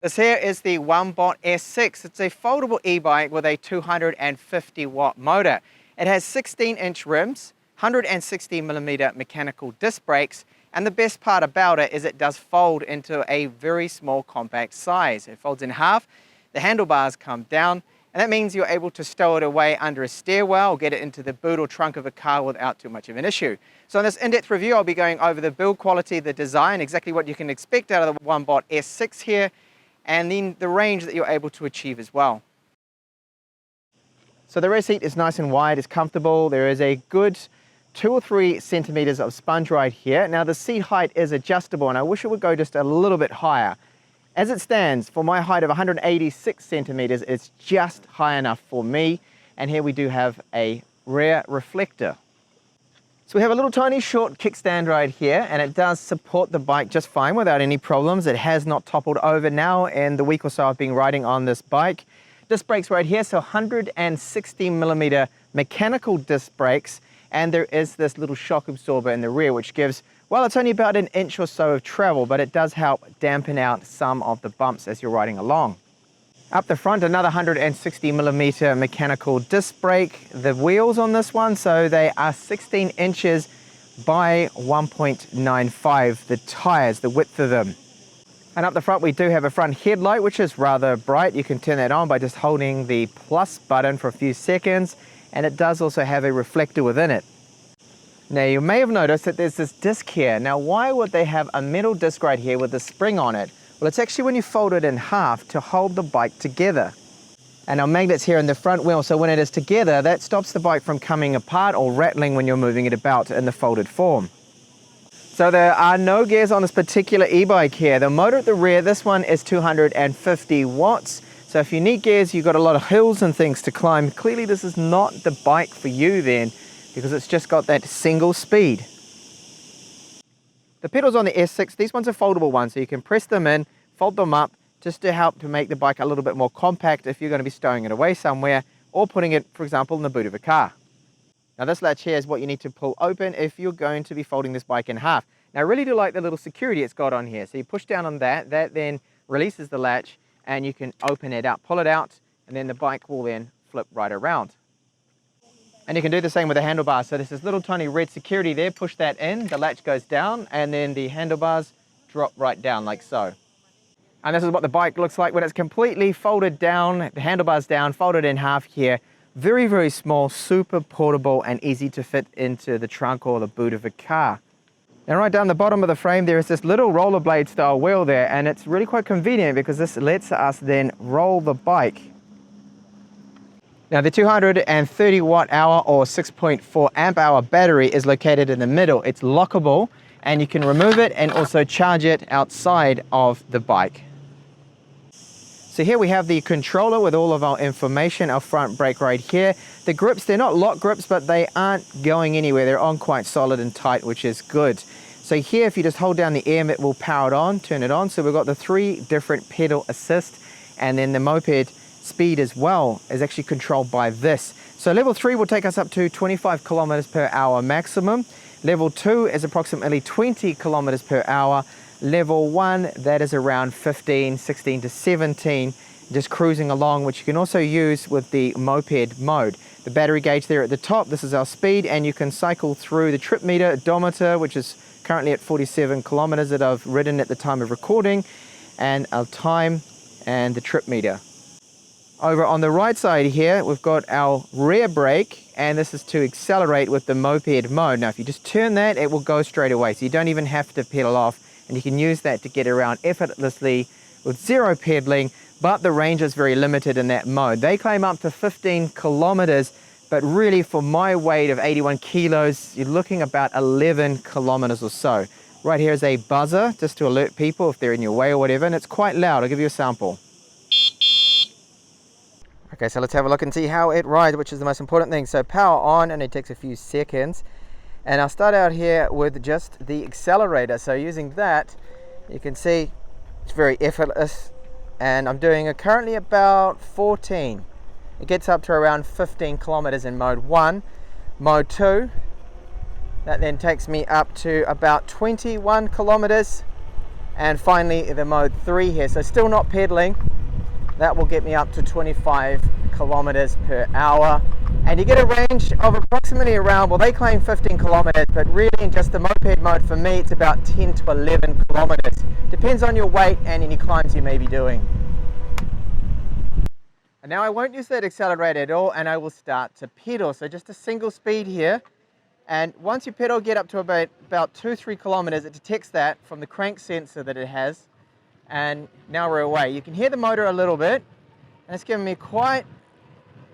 This here is the Onebot S6. It's a foldable e-bike with a 250-watt motor. It has 16-inch rims, 160mm mechanical disc brakes, and the best part about it is it does fold into a very small compact size. It folds in half, the handlebars come down, and that means you're able to stow it away under a stairwell or get it into the boot or trunk of a car without too much of an issue. So in this in-depth review, I'll be going over the build quality, the design, exactly what you can expect out of the Onebot S6 here, and then the range that you're able to achieve as well. So the rear seat is nice and wide, it's comfortable. There is a good 2 or 3 centimeters of sponge right here. Now the seat height is adjustable and I wish it would go just a little bit higher. As it stands, for my height of 186 centimeters, it's just high enough for me. And here we do have a rear reflector. So we have a little tiny short kickstand right here, and it does support the bike just fine without any problems. It has not toppled over now in the week or so I've been riding on this bike. Disc brakes right here, so 160mm mechanical disc brakes, and there is this little shock absorber in the rear which gives, well, it's only about an inch or so of travel, but it does help dampen out some of the bumps as you're riding along. Up the front, another 160mm mechanical disc brake. The wheels on this one, so they are 16 inches by 1.95, the tires, the width of them. And up the front we do have a front headlight which is rather bright. You can turn that on by just holding the plus button for a few seconds, and it does also have a reflector within it. Now you may have noticed that there's this disc here. Now why would they have a metal disc right here with a spring on it? Well, it's actually when you fold it in half to hold the bike together. And our magnets here in the front wheel, so when it is together, that stops the bike from coming apart or rattling when you're moving it about in the folded form. So there are no gears on this particular e-bike here. The motor at the rear, this one is 250 watts. So if you need gears, you've got a lot of hills and things to climb. Clearly this is not the bike for you then, because it's just got that single speed. The pedals on the S6, these ones are foldable ones, so you can press them in, fold them up, just to help to make the bike a little bit more compact if you're going to be stowing it away somewhere, or putting it, for example, in the boot of a car. Now this latch here is what you need to pull open if you're going to be folding this bike in half. Now I really do like the little security it's got on here. So you push down on that, that then releases the latch, and you can open it up, pull it out, and then the bike will then flip right around. And you can do the same with the handlebars. So there's this little tiny red security there, push that in, the latch goes down, and then the handlebars drop right down like so. And this is what the bike looks like when it's completely folded down, the handlebars down, folded in half here. Very, very small, super portable, and easy to fit into the trunk or the boot of a car. And right down the bottom of the frame there is this little rollerblade style wheel there, and it's really quite convenient because this lets us then roll the bike. Now the 230 watt hour or 6.4 amp hour battery is located in the middle. It's lockable and you can remove it and also charge it outside of the bike. So here we have the controller with all of our information, our front brake right here. The grips, they're not lock grips, but they aren't going anywhere. They're on quite solid and tight, which is good. So here, if you just hold down the air, it will power it on, turn it on. So we've got the 3 different pedal assist, and then the moped speed as well is actually controlled by this. So level 3 will take us up to 25 kilometers per hour maximum. Level 2 is approximately 20 kilometers per hour. Level 1, that is around 15, 16 to 17, just cruising along, which you can also use with the moped mode. The battery gauge there at the top, this is our speed, and you can cycle through the trip meter, odometer, which is currently at 47 kilometers that I've ridden at the time of recording, and our time and the trip meter. Over on the right side here, we've got our rear brake, and this is to accelerate with the moped mode. Now, if you just turn that, it will go straight away, so you don't even have to pedal off, and you can use that to get around effortlessly with zero pedaling, but the range is very limited in that mode. They claim up to 15 kilometers, but really for my weight of 81 kilos, you're looking about 11 kilometers or so. Right here is a buzzer, just to alert people if they're in your way or whatever, and it's quite loud. I'll give you a sample. Okay, so let's have a look and see how it rides, which is the most important thing. So power on, and it takes a few seconds. And I'll start out here with just the accelerator. So using that, you can see it's very effortless. And I'm doing currently about 14. It gets up to around 15 kilometers in mode 1. Mode 2, that then takes me up to about 21 kilometers. And finally the mode 3 here, so still not pedaling. That will get me up to 25 kilometers per hour. And you get a range of approximately around, well, they claim 15 kilometers, but really in just the moped mode for me, it's about 10 to 11 kilometers. Depends on your weight and any climbs you may be doing. And now I won't use that accelerator at all, and I will start to pedal. So just a single speed here. And once you pedal, get up to about 2-3 kilometers, it detects that from the crank sensor that it has. And now we're away. You can hear the motor a little bit, and it's giving me quite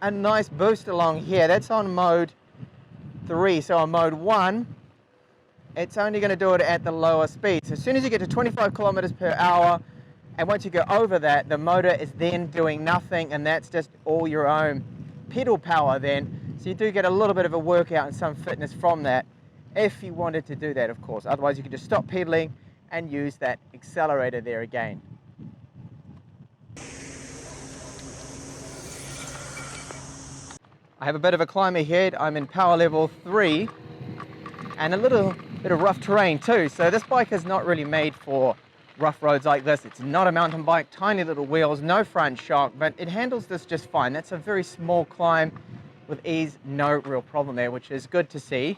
a nice boost along here. That's on mode 3. So on mode 1, it's only going to do it at the lower speed. So as soon as you get to 25 kilometers per hour, and once you go over that, the motor is then doing nothing, and that's just all your own pedal power then. So you do get a little bit of a workout and some fitness from that, if you wanted to do that, of course. Otherwise, you can just stop pedaling and use that accelerator there again. I have a bit of a climb ahead. I'm in power level 3 and a little bit of rough terrain too. So this bike is not really made for rough roads like this. It's not a mountain bike, tiny little wheels, no front shock, but it handles this just fine. That's a very small climb with ease, no real problem there, which is good to see.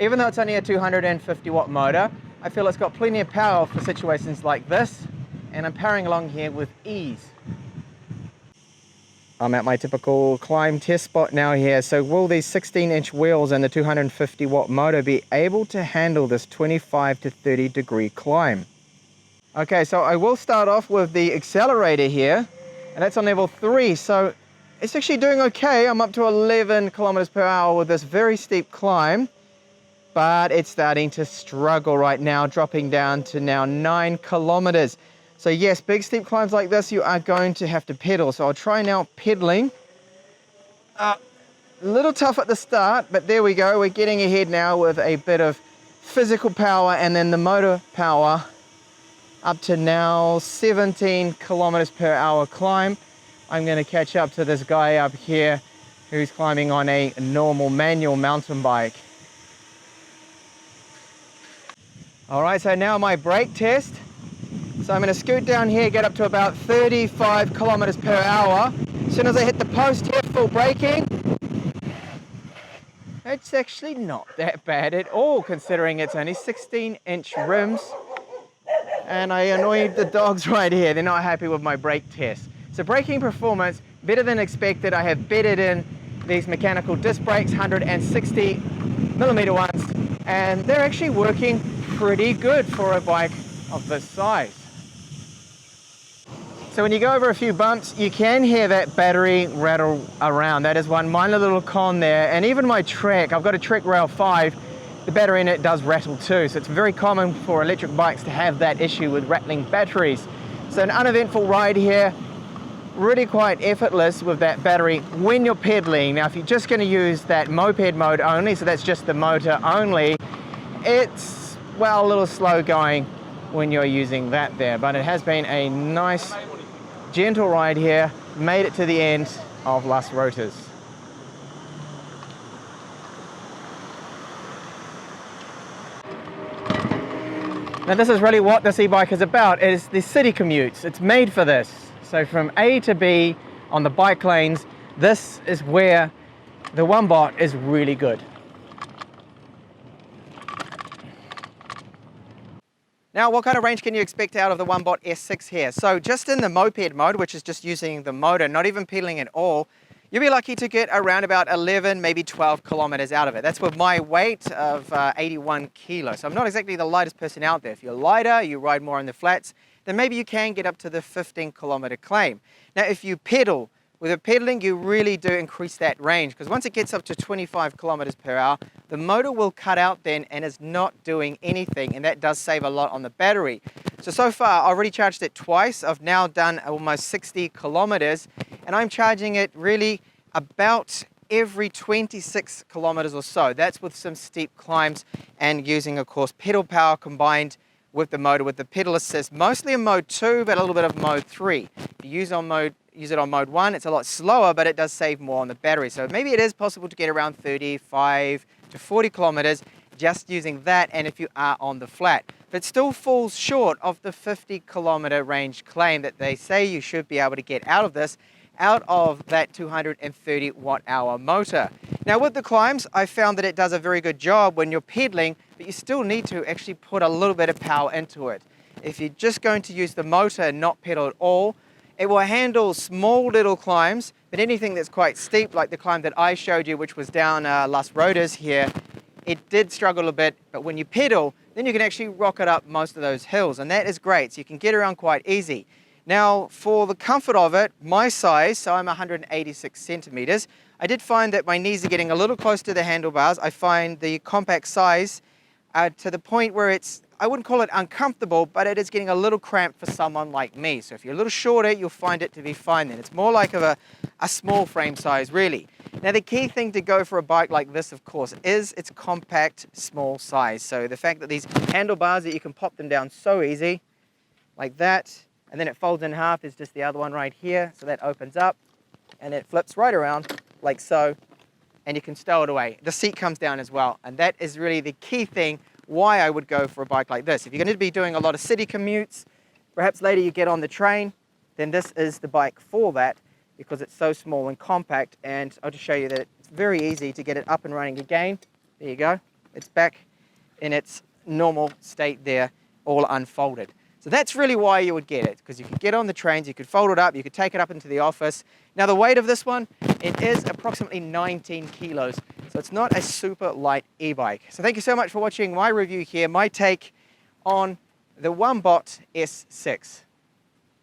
Even though it's only a 250 watt motor, I feel it's got plenty of power for situations like this, and I'm powering along here with ease. I'm at my typical climb test spot now here. So will these 16-inch wheels and the 250 watt motor be able to handle this 25 to 30 degree climb? Okay, so I will start off with the accelerator here, and that's on level 3. So it's actually doing okay. I'm up to 11 kilometers per hour with this very steep climb, but it's starting to struggle right now, dropping down to now 9 kilometers. So yes, big steep climbs like this, you are going to have to pedal. So I'll try now pedaling. A little tough at the start, but there we go. We're getting ahead now with a bit of physical power, and then the motor power up to now 17 kilometers per hour climb. I'm going to catch up to this guy up here who's climbing on a normal manual mountain bike. All right, so now my brake test. So I'm going to scoot down here, get up to about 35 kilometers per hour. As soon as I hit the post here, full braking. It's actually not that bad at all, considering it's only 16-inch rims. And I annoyed the dogs right here. They're not happy with my brake test. So braking performance, better than expected. I have bedded in these mechanical disc brakes, 160 millimeter ones, and they're actually working pretty good for a bike of this size. So when you go over a few bumps, you can hear that battery rattle around. That is one minor little con there. And even my Trek, I've got a Trek Rail 5, the battery in it does rattle too. So it's very common for electric bikes to have that issue with rattling batteries. So an uneventful ride here, really quite effortless with that battery when you're pedaling. Now if you're just going to use that moped mode only, so that's just the motor only, it's, well, a little slow going when you're using that there. But it has been a nice, gentle ride here. Made it to the end of Las Rotas. Now this is really what this e-bike is about, is the city commutes. It's made for this. So from A to B on the bike lanes, this is where the Onebot is really good. Now, what kind of range can you expect out of the Onebot S6 here? So just in the moped mode, which is just using the motor, not even pedaling at all, you'll be lucky to get around about 11, maybe 12 kilometers out of it. That's with my weight of 81 kilos. So I'm not exactly the lightest person out there. If you're lighter, you ride more on the flats, then maybe you can get up to the 15 kilometer claim. Now, if you pedal, with the pedaling, you really do increase that range, because once it gets up to 25 kilometers per hour, the motor will cut out then and is not doing anything, and that does save a lot on the battery. So far, I already charged it twice. I've now done almost 60 kilometers, and I'm charging it really about every 26 kilometers or so. That's with some steep climbs and using, of course, pedal power combined with the motor, with the pedal assist, mostly in mode 2, but a little bit of mode 3. If you use it on mode 1, it's a lot slower, but it does save more on the battery. So maybe it is possible to get around 35 to 40 kilometers just using that, and if you are on the flat. but still falls short of the 50-kilometer range claim that they say you should be able to get out of this, out of that 230 watt-hour motor. Now with the climbs, I found that it does a very good job when you're pedaling, but you still need to actually put a little bit of power into it. If you're just going to use the motor and not pedal at all, it will handle small little climbs, but anything that's quite steep, like the climb that I showed you, which was down Las Rodas here, it did struggle a bit, but when you pedal, then you can actually rocket up most of those hills, and that is great, so you can get around quite easy. Now, for the comfort of it, my size, so I'm 186 centimeters, I did find that my knees are getting a little close to the handlebars. I find the compact size to the point where it's, I wouldn't call it uncomfortable, but it is getting a little cramped for someone like me. So if you're a little shorter, you'll find it to be fine then. It's more like of a small frame size, really. Now, the key thing to go for a bike like this, of course, is its compact, small size. So the fact that these handlebars, that you can pop them down so easy, like that, and then it folds in half. There's just the other one right here. So that opens up, and it flips right around, like so, and you can stow it away. The seat comes down as well, and that is really the key thing why I would go for a bike like this. If you're going to be doing a lot of city commutes, perhaps later you get on the train, then this is the bike for that, because it's so small and compact. And I'll just show you that it's very easy to get it up and running again. There you go. It's back in its normal state there, all unfolded. So that's really why you would get it, because you could get on the trains, you could fold it up, you could take it up into the office. Now the weight of this one, it is approximately 19 kilos, so it's not a super light e-bike. So thank you so much for watching my review here, my take on the Onebot S6.